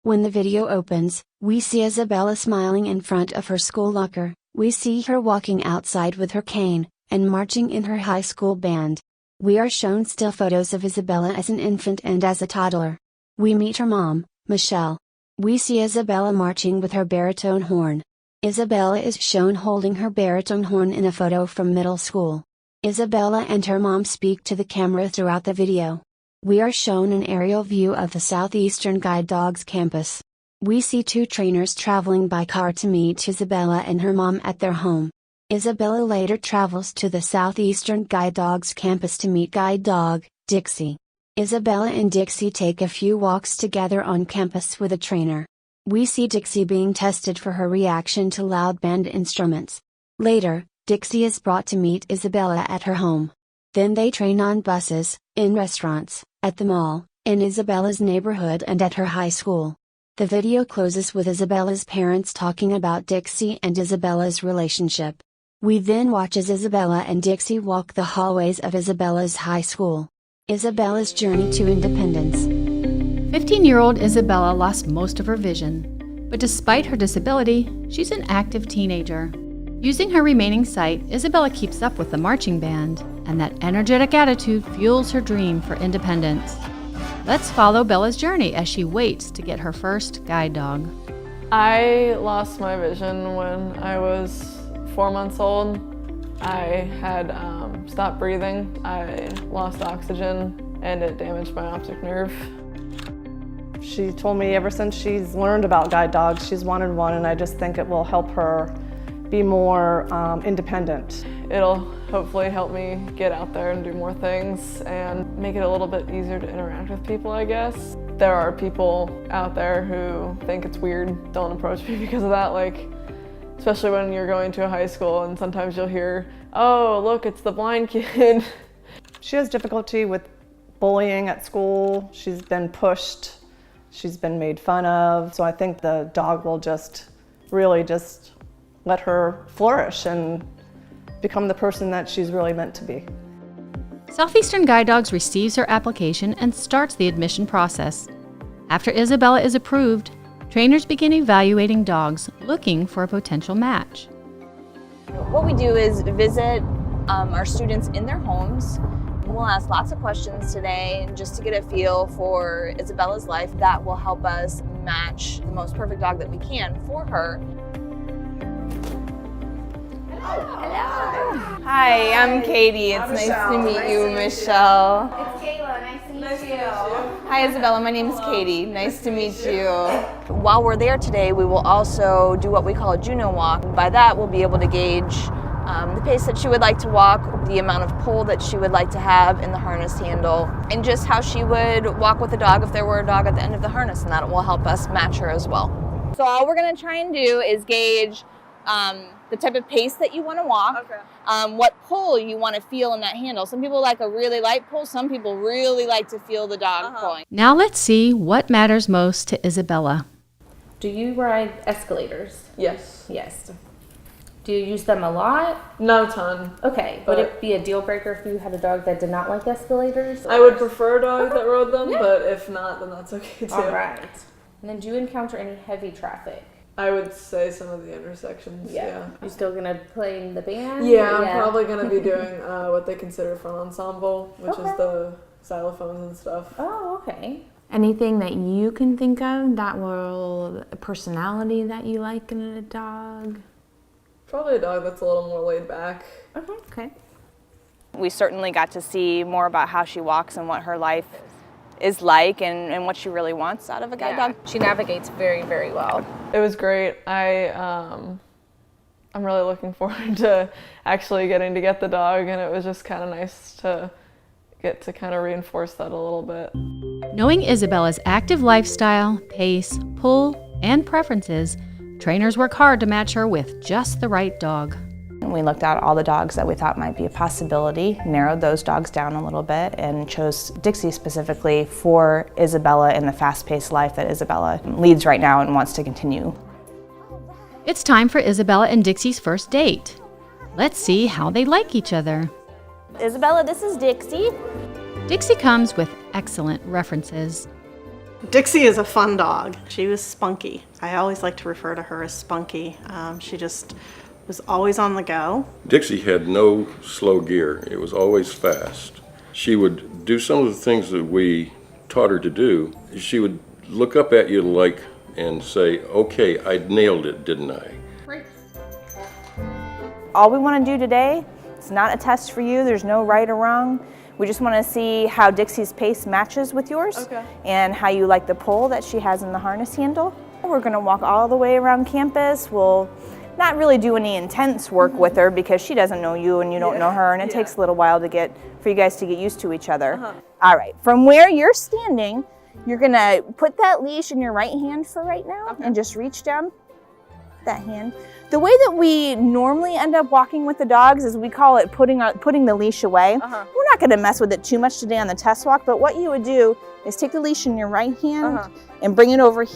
When the video opens, we see Isabella smiling in front of her school locker. We see her walking outside with her cane, and marching in her high school band. We are shown still photos of Isabella as an infant and as a toddler. We meet her mom, Michelle. We see Isabella marching with her baritone horn. Isabella is shown holding her baritone horn in a photo from middle school. Isabella and her mom speak to the camera throughout the video. We are shown an aerial view of the Southeastern Guide Dogs campus. We see two trainers traveling by car to meet Isabella and her mom at their home. Isabella later travels to the Southeastern Guide Dogs campus to meet guide dog, Dixie. Isabella and Dixie take a few walks together on campus with a trainer. We see Dixie being tested for her reaction to loud band instruments. Later, Dixie is brought to meet Isabella at her home. Then they train on buses, in restaurants, at the mall, in Isabella's neighborhood and at her high school. The video closes with Isabella's parents talking about Dixie and Isabella's relationship. We then watch as Isabella and Dixie walk the hallways of Isabella's high school. Isabella's journey to independence. 15-year-old Isabella lost most of her vision, but despite her disability, she's an active teenager. Using her remaining sight, Isabella keeps up with the marching band, and that energetic attitude fuels her dream for independence. Let's follow Bella's journey as she waits to get her first guide dog. I lost my vision when I was 4 months old. I had stopped breathing, I lost oxygen, and it damaged my optic nerve. She told me ever since she's learned about guide dogs, she's wanted one, and I just think it will help her be more independent. It'll hopefully help me get out there and do more things and make it a little bit easier to interact with people, I guess. There are people out there who think it's weird, don't approach me because of that, like, especially when you're going to a high school and sometimes you'll hear, oh, look, it's the blind kid. She has difficulty with bullying at school. She's been pushed, she's been made fun of. So I think the dog will really just let her flourish and become the person that she's really meant to be. Southeastern Guide Dogs receives her application and starts the admission process. After Isabella is approved, trainers begin evaluating dogs looking for a potential match. What we do is visit our students in their homes. We'll ask lots of questions today just to get a feel for Isabella's life that will help us match the most perfect dog that we can for her. Hello. Hi, I'm Katie. It's nice to meet you, Michelle. It's Kayla. Nice to meet you. Hi, Isabella. My name is Katie. Nice to meet you. While we're there today, we will also do what we call a Juno walk. By that, we'll be able to gauge the pace that she would like to walk, the amount of pull that she would like to have in the harness handle, and just how she would walk with a dog if there were a dog at the end of the harness, and that will help us match her as well. So all we're going to try and do is gauge the type of pace that you want to walk, what pull you want to feel in that handle. Some people like a really light pull, some people really like to feel the dog pulling. Now let's see what matters most to Isabella. Do you ride escalators? Yes. Yes. Do you use them a lot? Not a ton. Okay. Would it be a deal breaker if you had a dog that did not like escalators? I would prefer a dog that rode them, but if not, then that's okay too. All right. And then do you encounter any heavy traffic? I would say some of the intersections, yeah. You still gonna play in the band? Yeah, I'm probably gonna be doing what they consider front ensemble, which is the xylophones and stuff. Oh, okay. Anything that you can think of that will, a personality that you like in a dog? Probably a dog that's a little more laid back. Okay. We certainly got to see more about how she walks and what her life is like and what she really wants out of a guide dog. She navigates very, very well. It was great. I'm really looking forward to actually getting to get the dog, and it was just kind of nice to get to kind of reinforce that a little bit. Knowing Isabella's active lifestyle, pace, pull, and preferences, trainers work hard to match her with just the right dog. We looked at all the dogs that we thought might be a possibility, narrowed those dogs down a little bit, and chose Dixie specifically for Isabella and the fast-paced life that Isabella leads right now and wants to continue. It's time for Isabella and Dixie's first date. Let's see how they like each other. Isabella, this is Dixie. Dixie comes with excellent references. Dixie is a fun dog. She was spunky. I always like to refer to her as spunky. She just was always on the go. Dixie had no slow gear. It was always fast. She would do some of the things that we taught her to do. She would look up at you and say, okay, I nailed it, didn't I? All we want to do today, it's not a test for you, there's no right or wrong. We just want to see how Dixie's pace matches with yours and how you like the pull that she has in the harness handle. We're going to walk all the way around campus. We'll not really do any intense work with her because she doesn't know you and you don't know her, and it takes a little while for you guys to get used to each other. All right, from where you're standing, you're going to put that leash in your right hand for right now and just reach down that hand. The way that we normally end up walking with the dogs is we call it putting the leash away. We're not going to mess with it too much today on the test walk, but what you would do is take the leash in your right hand and bring it over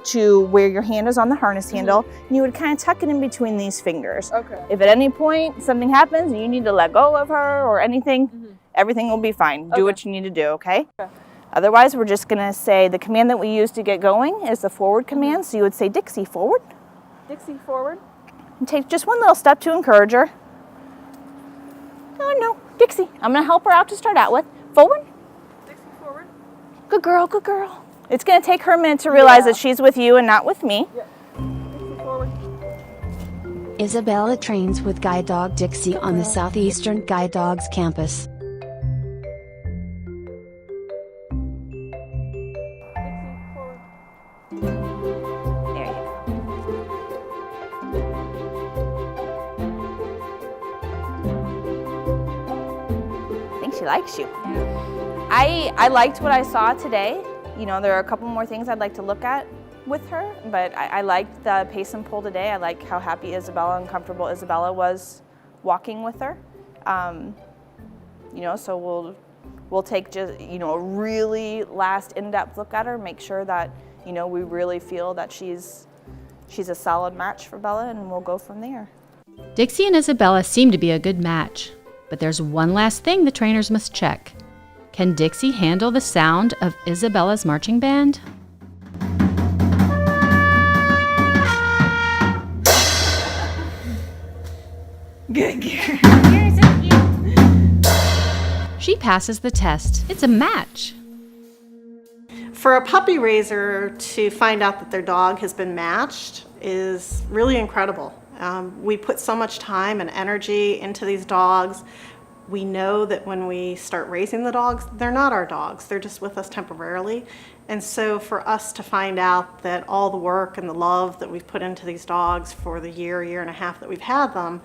to where your hand is on the harness handle, and you would kind of tuck it in between these fingers. If at any point something happens and you need to let go of her or anything, everything will be fine. Do what you need to do, okay? Otherwise, we're just going to say the command that we use to get going is the forward command. So you would say, Dixie, forward. Dixie, forward. And take just one little step to encourage her. Oh no, Dixie, I'm gonna help her out to start out with. Forward. Dixie, forward. Good girl, good girl. It's gonna take her a minute to realize that she's with you and not with me. Dixie, forward. Isabella trains with guide dog Dixie on the Southeastern Guide Dogs campus. She likes you. I liked what I saw today. You know, there are a couple more things I'd like to look at with her, but I liked the pace and pull today. I like how happy Isabella and comfortable Isabella was walking with her. You know, so we'll take just, you know, a really last in-depth look at her, make sure that, you know, we really feel that she's a solid match for Bella, and we'll go from there. Dixie and Isabella seem to be a good match. But there's one last thing the trainers must check. Can Dixie handle the sound of Isabella's marching band? Good girl. She passes the test. It's a match. For a puppy raiser to find out that their dog has been matched is really incredible. We put so much time and energy into these dogs. We know that when we start raising the dogs, they're not our dogs. They're just with us temporarily. And so for us to find out that all the work and the love that we've put into these dogs for the year and a half that we've had them,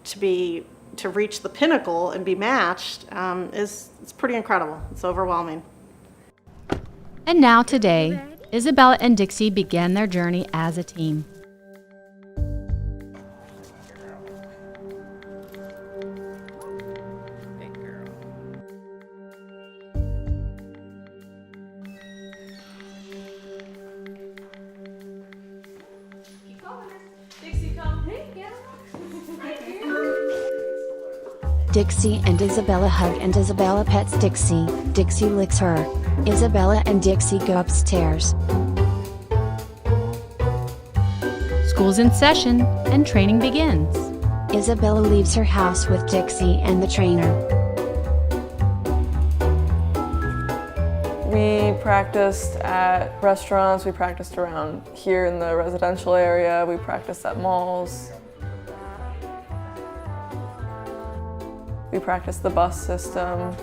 to reach the pinnacle and be matched, it's pretty incredible. It's overwhelming. And now today, Isabella and Dixie began their journey as a team. Dixie and Isabella hug and Isabella pets Dixie. Dixie licks her. Isabella and Dixie go upstairs. School's in session and training begins. Isabella leaves her house with Dixie and the trainer. We practiced at restaurants, we practiced around here in the residential area, we practiced at malls. We practiced the bus system.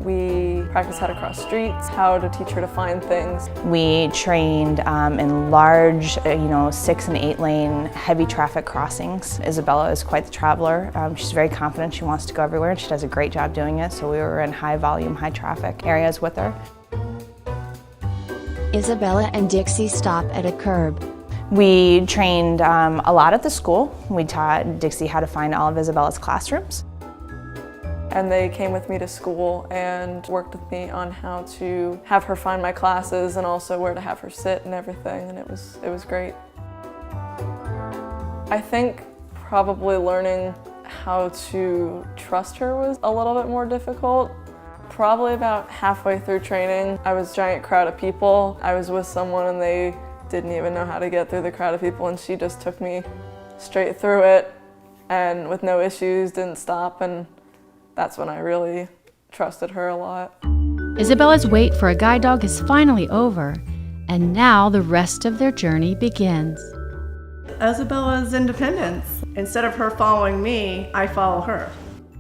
We practiced how to cross streets, how to teach her to find things. We trained in large, 6 and 8 lane heavy traffic crossings. Isabella is quite the traveler. She's very confident. She wants to go everywhere, and she does a great job doing it. So we were in high volume, high traffic areas with her. Isabella and Dixie stop at a curb. We trained a lot at the school. We taught Dixie how to find all of Isabella's classrooms. And they came with me to school and worked with me on how to have her find my classes and also where to have her sit and everything, and it was great. I think probably learning how to trust her was a little bit more difficult. Probably about halfway through training. I was a giant crowd of people. I was with someone and they didn't even know how to get through the crowd of people, and she just took me straight through it and with no issues, didn't stop, and that's when I really trusted her a lot. Isabella's wait for a guide dog is finally over, and now the rest of their journey begins. Isabella's independence. Instead of her following me, I follow her.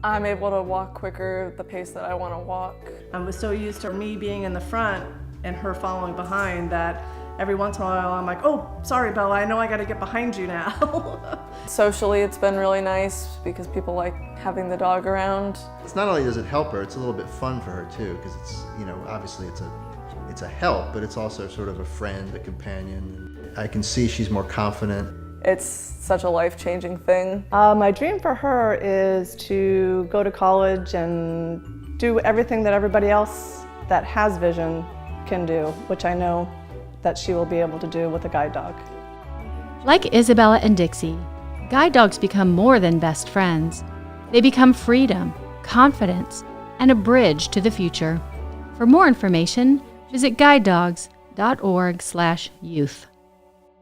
I'm able to walk quicker the pace that I want to walk. I was so used to me being in the front and her following behind that every once in a while I'm like, oh, sorry Bella, I know I gotta get behind you now. Socially, it's been really nice because people like having the dog around. It's not only does it help her, it's a little bit fun for her too, because it's, you know, obviously it's a help, but it's also sort of a friend, a companion. I can see she's more confident. It's such a life-changing thing. My dream for her is to go to college and do everything that everybody else that has vision can do, which I know that she will be able to do with a guide dog. Like Isabella and Dixie, guide dogs become more than best friends. They become freedom, confidence, and a bridge to the future. For more information, visit guidedogs.org/youth.